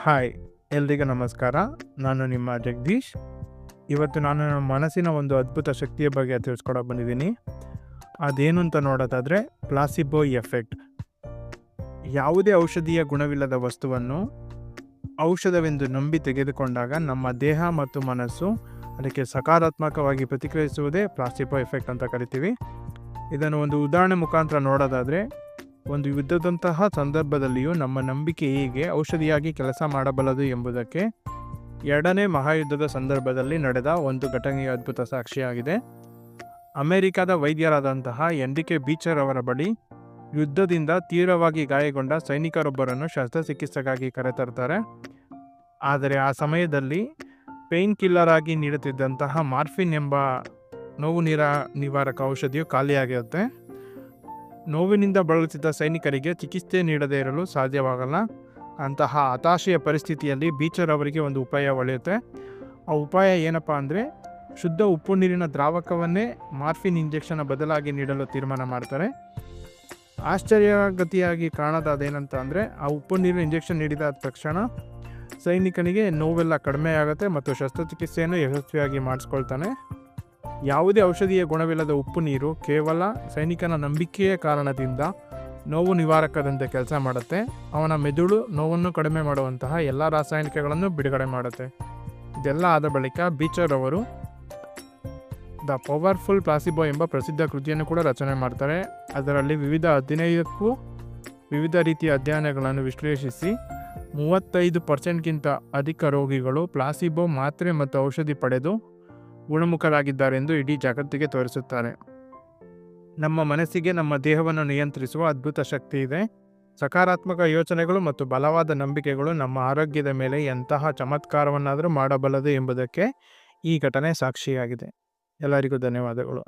Hi, ಎಲ್ರಿಗೂ ನಮಸ್ಕಾರ. ನಾನು ನಿಮ್ಮ ಜಗದೀಶ್. ಇವತ್ತು ನಾನು ನನ್ನ ಮನಸ್ಸಿನ ಒಂದು ಅದ್ಭುತ ಶಕ್ತಿಯ ಬಗ್ಗೆ ತಿಳಿಸ್ಕೊಡೋಕೆ ಬಂದಿದ್ದೀನಿ. ಅದೇನು ಅಂತ ನೋಡೋದಾದರೆ ಪ್ಲಾಸಿಬೋ ಎಫೆಕ್ಟ್. ಯಾವುದೇ ಔಷಧೀಯ ಗುಣವಿಲ್ಲದ ವಸ್ತುವನ್ನು ಔಷಧವೆಂದು ನಂಬಿ ತೆಗೆದುಕೊಂಡಾಗ ನಮ್ಮ ದೇಹ ಮತ್ತು ಮನಸ್ಸು ಅದಕ್ಕೆ ಸಕಾರಾತ್ಮಕವಾಗಿ ಪ್ರತಿಕ್ರಿಯಿಸುವುದೇ ಪ್ಲಾಸಿಬೋ ಎಫೆಕ್ಟ್ ಅಂತ ಕರಿತೀವಿ. ಇದನ್ನು ಒಂದು ಉದಾಹರಣೆ ಮುಖಾಂತರ ನೋಡೋದಾದರೆ, ಒಂದು ಯುದ್ಧದಂತಹ ಸಂದರ್ಭದಲ್ಲಿಯೂ ನಮ್ಮ ನಂಬಿಕೆ ಹೇಗೆ ಔಷಧಿಯಾಗಿ ಕೆಲಸ ಮಾಡಬಲ್ಲದು ಎಂಬುದಕ್ಕೆ ಎರಡನೇ ಮಹಾಯುದ್ಧದ ಸಂದರ್ಭದಲ್ಲಿ ನಡೆದ ಒಂದು ಘಟನೆಯ ಅದ್ಭುತ ಸಾಕ್ಷಿಯಾಗಿದೆ. ಅಮೆರಿಕದ ವೈದ್ಯರಾದಂತಹ ಎನ್ರಿಕೆ ಬೀಚರ್ ಅವರ ಬಳಿ ಯುದ್ಧದಿಂದ ತೀವ್ರವಾಗಿ ಗಾಯಗೊಂಡ ಸೈನಿಕರೊಬ್ಬರನ್ನು ಶಸ್ತ್ರಚಿಕಿತ್ಸೆಗಾಗಿ ಕರೆತರ್ತಾರೆ. ಆದರೆ ಆ ಸಮಯದಲ್ಲಿ ಪೇಯ್ನ್ ಕಿಲ್ಲರ್ ಆಗಿ ನೀಡುತ್ತಿದ್ದಂತಹ ಮಾರ್ಫಿನ್ ಎಂಬ ನೋವು ನಿವಾರಕ ಔಷಧಿಯು ಖಾಲಿಯಾಗಿರುತ್ತೆ. ನೋವಿನಿಂದ ಬಳಲುತ್ತಿದ್ದ ಸೈನಿಕರಿಗೆ ಚಿಕಿತ್ಸೆ ನೀಡದೇ ಇರಲು ಸಾಧ್ಯವಾಗಲ್ಲ. ಅಂತಹ ಹತಾಶೆಯ ಪರಿಸ್ಥಿತಿಯಲ್ಲಿ ಬೀಚರ್ ಅವರಿಗೆ ಒಂದು ಉಪಾಯ ಒಳೆಯುತ್ತೆ. ಆ ಉಪಾಯ ಏನಪ್ಪ ಅಂದರೆ, ಶುದ್ಧ ಉಪ್ಪು ನೀರಿನ ದ್ರಾವಕವನ್ನೇ ಮಾರ್ಫಿನ್ ಇಂಜೆಕ್ಷನ್ ಬದಲಾಗಿ ನೀಡಲು ತೀರ್ಮಾನ ಮಾಡ್ತಾರೆ. ಆಶ್ಚರ್ಯಗತಿಯಾಗಿ ಕಾಣೋದೇನಂತ ಅಂದರೆ, ಆ ಉಪ್ಪು ನೀರಿನ ಇಂಜೆಕ್ಷನ್ ನೀಡಿದ ತಕ್ಷಣ ಸೈನಿಕನಿಗೆ ನೋವೆಲ್ಲ ಕಡಿಮೆ ಆಗುತ್ತೆ ಮತ್ತು ಶಸ್ತ್ರಚಿಕಿತ್ಸೆಯನ್ನು ಯಶಸ್ವಿಯಾಗಿ ಮಾಡಿಸ್ಕೊಳ್ತಾನೆ. ಯಾವುದೇ ಔಷಧೀಯ ಗುಣವಿಲ್ಲದ ಉಪ್ಪು ನೀರು ಕೇವಲ ಸೈನಿಕನ ನಂಬಿಕೆಯ ಕಾರಣದಿಂದ ನೋವು ನಿವಾರಕದಂತೆ ಕೆಲಸ ಮಾಡುತ್ತೆ. ಅವನ ಮೆದುಳು ನೋವನ್ನು ಕಡಿಮೆ ಮಾಡುವಂತಹ ಎಲ್ಲ ರಾಸಾಯನಿಕಗಳನ್ನು ಬಿಡುಗಡೆ ಮಾಡುತ್ತೆ. ಇದೆಲ್ಲ ಆದ ಬಳಿಕ ಬೀಚರ್ ಅವರು ದ ಪವರ್ಫುಲ್ ಪ್ಲಾಸಿಬೋ ಎಂಬ ಪ್ರಸಿದ್ಧ ಕೃತಿಯನ್ನು ಕೂಡ ರಚನೆ ಮಾಡ್ತಾರೆ. ಅದರಲ್ಲಿ 15ಕ್ಕೂ ವಿವಿಧ ರೀತಿಯ ಅಧ್ಯಯನಗಳನ್ನು ವಿಶ್ಲೇಷಿಸಿ 35%ಗಿಂತ ಅಧಿಕ ರೋಗಿಗಳು ಪ್ಲಾಸಿಬೋ ಮಾತ್ರೆ ಮತ್ತು ಔಷಧಿ ಪಡೆದು ಗುಣಮುಖರಾಗಿದ್ದಾರೆಂದು ಇಡೀ ಜಗತ್ತಿಗೆ ತೋರಿಸುತ್ತಾರೆ. ನಮ್ಮ ಮನಸ್ಸಿಗೆ ನಮ್ಮ ದೇಹವನ್ನು ನಿಯಂತ್ರಿಸುವ ಅದ್ಭುತ ಶಕ್ತಿ ಇದೆ. ಸಕಾರಾತ್ಮಕ ಯೋಚನೆಗಳು ಮತ್ತು ಬಲವಾದ ನಂಬಿಕೆಗಳು ನಮ್ಮ ಆರೋಗ್ಯದ ಮೇಲೆ ಎಂತಹ ಚಮತ್ಕಾರವನ್ನಾದರೂ ಮಾಡಬಲ್ಲದು ಎಂಬುದಕ್ಕೆ ಈ ಘಟನೆ ಸಾಕ್ಷಿಯಾಗಿದೆ. ಎಲ್ಲರಿಗೂ ಧನ್ಯವಾದಗಳು.